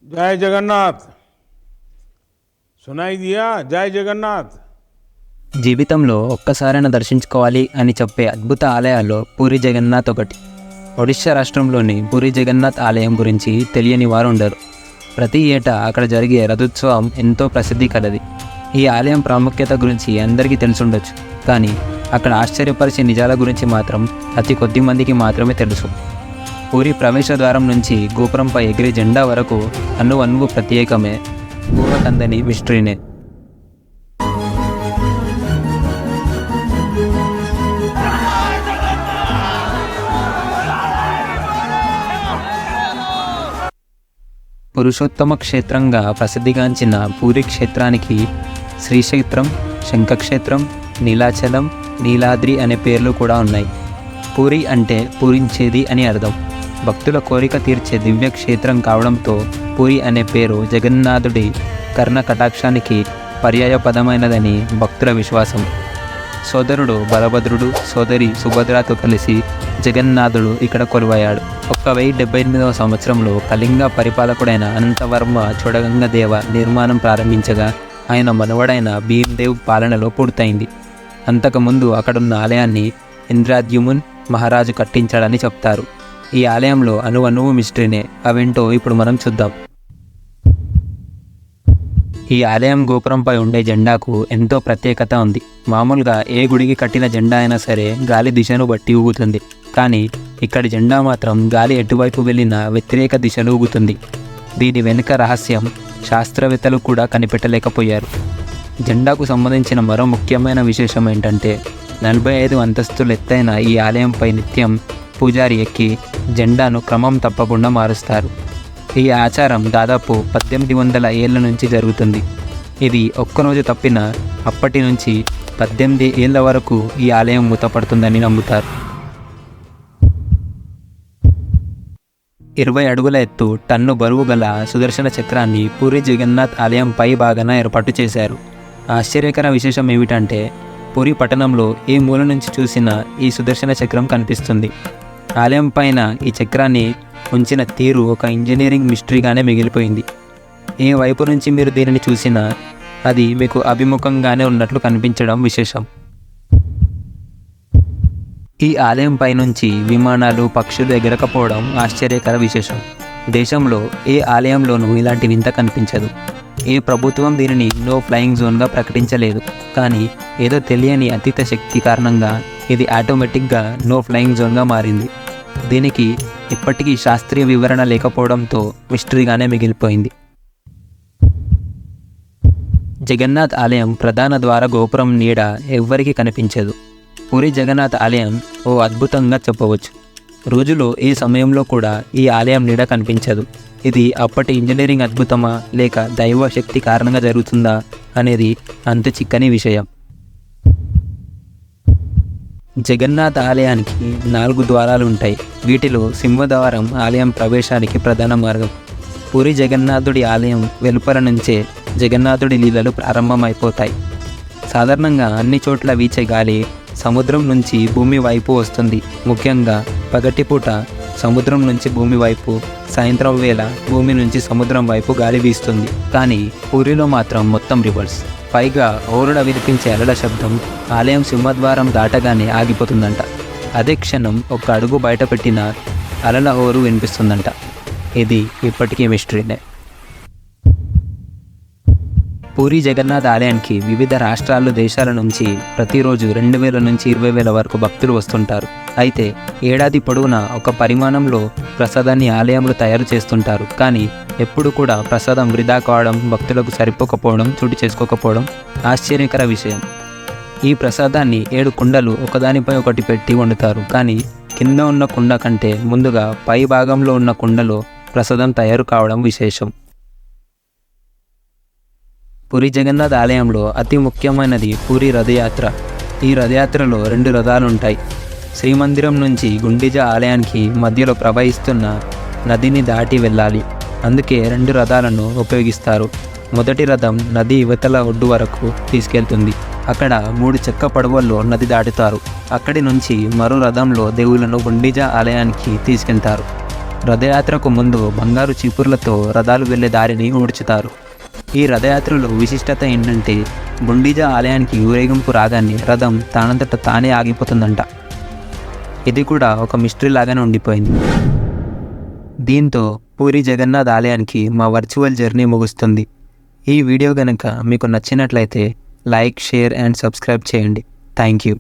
जय जगन्नाथ। सुनाई दिया जय जगन्नाथ। జీవితంలో ఒక్కసారైనా దర్శించుకోవాలి అని చెప్పే అద్భుత ఆలయాల్లో పూరి జగన్నాథ్ ఒకటి. ఒడిశా రాష్ట్రంలోని పూరి జగన్నాథ్ ఆలయం గురించి తెలియని వారు ఉండరు. ప్రతి ఏటా అక్కడ జరిగే రథోత్సవం ఎంతో ప్రసిద్ధి కలది. ఈ ఆలయం ప్రాముఖ్యత గురించి అందరికీ తెలుసుండొచ్చు, కానీ అక్కడ ఆశ్చర్యపరిచే నిజాల గురించి మాత్రం అతి కొద్ది మందికి మాత్రమే తెలుసు. పూరి ప్రవేశ ద్వారం నుంచి గోపురంపై ఎగిరే జెండా వరకు అణువణువు ప్రత్యేకమే, ఊహకందని మిస్టరీనే. పురుషోత్తమ క్షేత్రంగా ప్రసిద్ధిగాంచిన పూరి క్షేత్రానికి శ్రీక్షేత్రం, శంఖక్షేత్రం, నీలాచలం, నీలాద్రి అనే పేర్లు కూడా ఉన్నాయి. పూరి అంటే పూరించేది అని అర్థం. భక్తుల కోరిక తీర్చే దివ్య క్షేత్రం కావడంతో పూరి అనే పేరు జగన్నాథుడి కర్ణ కటాక్షానికి పర్యాయపదమైనదని భక్తుల విశ్వాసం. సోదరుడు బలభద్రుడు, సోదరి సుభద్రతో కలిసి జగన్నాథుడు ఇక్కడ కొలువయ్యాడు. 1078వ సంవత్సరంలో కళింగ పరిపాలకుడైన అనంతవర్మ చోడగంగదేవ నిర్మాణం ప్రారంభించగా ఆయన మనవడైన భీమ్దేవ్ పాలనలో పూర్తయింది. అంతకుముందు అక్కడున్న ఆలయాన్ని ఇంద్రాద్యుమ్న్ మహారాజు కట్టించాడని చెప్తారు. ఈ ఆలయంలో అణువణువు మిస్టరీనే. అవేంటో ఇప్పుడు మనం చూద్దాం. ఈ ఆలయం గోపురంపై ఉండే జెండాకు ఎంతో ప్రత్యేకత ఉంది. మామూలుగా ఏ గుడికి కట్టిన జెండా అయినా సరే గాలి దిశను బట్టి ఊగుతుంది, కానీ ఇక్కడి జెండా మాత్రం గాలి ఎటువైపు వెళ్ళినా వ్యతిరేక దిశలో ఊగుతుంది. దీని వెనుక రహస్యం శాస్త్రవేత్తలు కూడా కనిపెట్టలేకపోయారు. జెండాకు సంబంధించిన మరో ముఖ్యమైన విశేషం ఏంటంటే 45 అంతస్తులు ఎత్తైన ఈ ఆలయంపై నిత్యం పూజారి ఎక్కి జెండాను క్రమం తప్పకుండా మారుస్తారు. ఈ ఆచారం దాదాపు 1800 ఏళ్ల నుంచి జరుగుతుంది. ఇది ఒక్కరోజు తప్పిన అప్పటి నుంచి 18 ఏళ్ల వరకు ఈ ఆలయం మూతపడుతుందని నమ్ముతారు. 20 అడుగుల ఎత్తు, టన్ను బరువు గల సుదర్శన చక్రాన్ని పూరి జగన్నాథ్ ఆలయం పై భాగాన ఏర్పాటు చేశారు. ఆశ్చర్యకర విశేషం ఏమిటంటే పూరి పట్టణంలో ఏ మూల నుంచి చూసినా ఈ సుదర్శన చక్రం కనిపిస్తుంది. ఆలయం పైన ఈ చక్రాన్ని ఉంచిన తీరు ఒక ఇంజనీరింగ్ మిస్టరీగానే మిగిలిపోయింది. ఏ వైపు నుంచి మీరు దీనిని చూసినా అది మీకు అభిముఖంగానే ఉన్నట్లు కనిపించడం విశేషం. ఈ ఆలయం పైనుంచి విమానాలు, పక్షులు ఎగరకపోవడం ఆశ్చర్యకర విశేషం. దేశంలో ఏ ఆలయంలోనూ ఇలాంటి వింత కనిపించదు. ఏ ప్రభుత్వం దీనిని నో ఫ్లయింగ్ జోన్గా ప్రకటించలేదు, కానీ ఏదో తెలియని అతీత శక్తి కారణంగా ఇది ఆటోమేటిక్గా నో ఫ్లయింగ్ జోన్గా మారింది. దీనికి ఇప్పటికీ శాస్త్రీయ వివరణ లేకపోవడంతో మిస్టరీగానే మిగిలిపోయింది. జగన్నాథ్ ఆలయం ప్రధాన ద్వార గోపురం నీడ ఎవ్వరికీ కనిపించదు. పూరి జగన్నాథ్ ఆలయం ఓ అద్భుతంగా చెప్పవచ్చు. రోజులో ఏ సమయంలో కూడా ఈ ఆలయం నీడ కనిపించదు. ఇది అప్పటి ఇంజనీరింగ్ అద్భుతమా లేక దైవ శక్తి కారణంగా జరుగుతుందా అనేది అంత చిక్కని విషయం. జగన్నాథ్ ఆలయానికి 4 ద్వారాలు ఉంటాయి. వీటిలో సింహద్వారం ఆలయం ప్రవేశానికి ప్రధాన మార్గం. పూరి జగన్నాథుడి ఆలయం వెలుపల నుంచే జగన్నాథుడి లీలలు ప్రారంభమైపోతాయి. సాధారణంగా అన్ని చోట్ల వీచే గాలి సముద్రం నుంచి భూమి వైపు వస్తుంది. ముఖ్యంగా పగటిపూట సముద్రం నుంచి భూమి వైపు, సాయంత్రం వేళ భూమి నుంచి సముద్రం వైపు గాలి వీస్తుంది. కానీ పూరిలో మాత్రం మొత్తం రివర్స్. పైగా ఓరుడ వినిపించే అలల శబ్దం ఆలయం సింహద్వారం దాటగానే ఆగిపోతుందంట. అదే క్షణం ఒక అడుగు బయట పెట్టిన అలల ఓరు వినిపిస్తుందంట. ఇది ఇప్పటికీ మిస్టరీనే. పూరి జగన్నాథ్ ఆలయానికి వివిధ రాష్ట్రాలు, దేశాల నుంచి ప్రతిరోజు 2000 నుంచి 20,000 వరకు భక్తులు వస్తుంటారు. అయితే ఏడాది పొడవునా ఒక పరిమాణంలో ప్రసాదాన్ని ఆలయంలో తయారు చేస్తుంటారు. కానీ ఎప్పుడు కూడా ప్రసాదం వృధా కావడం, భక్తులకు సరిపోకపోవడం చోటు చేసుకోకపోవడం ఆశ్చర్యకర విషయం. ఈ ప్రసాదాన్ని 7 కుండలు ఒకదానిపై ఒకటి పెట్టి వండుతారు. కానీ కింద ఉన్న కుండ కంటే ముందుగా పై భాగంలో ఉన్న కుండలో ప్రసాదం తయారు కావడం విశేషం. పూరి జగన్నాథ్ ఆలయంలో అతి ముఖ్యమైనది పూరి రథయాత్ర. ఈ రథయాత్రలో 2 రథాలు ఉంటాయి. శ్రీమందిరం నుంచి గుండిజ ఆలయానికి మధ్యలో ప్రవహిస్తున్న నదిని దాటి వెళ్ళాలి. అందుకే 2 రథాలను ఉపయోగిస్తారు. మొదటి రథం నది యువతల ఒడ్డు వరకు తీసుకెళ్తుంది. అక్కడ 3 చెక్క పడవల్లో నది దాటుతారు. అక్కడి నుంచి మరో రథంలో దేవుళ్లను గుండిజ ఆలయానికి తీసుకెళ్తారు. రథయాత్రకు ముందు బంగారు చీపుర్లతో రథాలు వెళ్ళే దారిని ఊడ్చుతారు. ఈ రథయాత్రలో విశిష్టత ఏంటంటే గుండీజా ఆలయానికి ఊరేగింపు రాగానే రథం తానంతట తానే ఆగిపోతుందంట. ఇది కూడా ఒక మిస్టరీ లాగానే ఉండిపోయింది. దీంతో పూరి జగన్నాథ్ ఆలయానికి మా వర్చువల్ జర్నీ ముగుస్తుంది. ఈ వీడియో కనుక మీకు నచ్చినట్లయితే లైక్, షేర్ అండ్ సబ్స్క్రైబ్ చేయండి. Thank you.